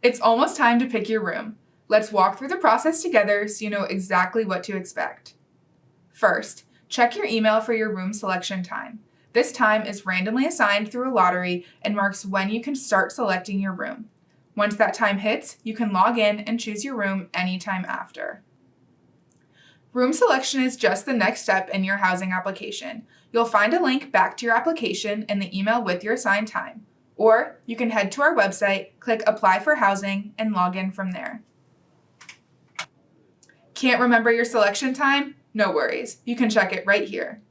It's almost time to pick your room. Let's walk through the process together so you know exactly what to expect. First, check your email for your room selection time. This time is randomly assigned through a lottery and marks when you can start selecting your room. Once that time hits, you can log in and choose your room anytime after. Room selection is just the next step in your housing application. You'll find a link back to your application in the email with your assigned time. Or you can head to our website, click Apply for Housing, and log in from there. Can't remember your selection time? No worries, you can check it right here.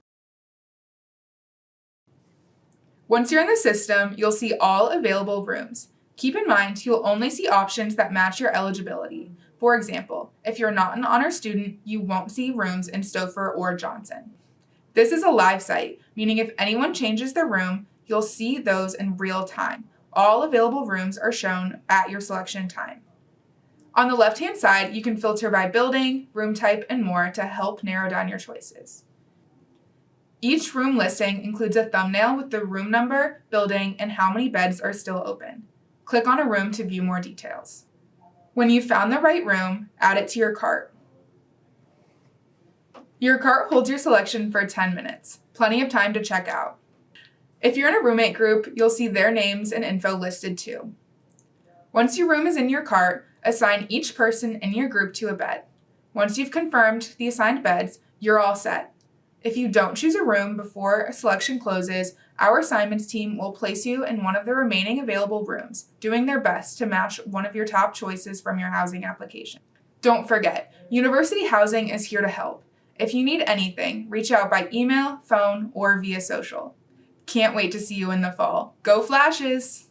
Once you're in the system, you'll see all available rooms. Keep in mind, you'll only see options that match your eligibility. For example, if you're not an honor student, you won't see rooms in Stouffer or Johnson. This is a live site, meaning if anyone changes their room, you'll see those in real time. All available rooms are shown at your selection time. On the left-hand side, you can filter by building, room type, and more to help narrow down your choices. Each room listing includes a thumbnail with the room number, building, and how many beds are still open. Click on a room to view more details. When you've found the right room, add it to your cart. Your cart holds your selection for 10 minutes, plenty of time to check out. If you're in a roommate group, you'll see their names and info listed too. Once your room is in your cart, assign each person in your group to a bed. Once you've confirmed the assigned beds, you're all set. If you don't choose a room before a selection closes, our assignments team will place you in one of the remaining available rooms, doing their best to match one of your top choices from your housing application. Don't forget, University Housing is here to help. If you need anything, reach out by email, phone, or via social. Can't wait to see you in the fall. Go Flashes!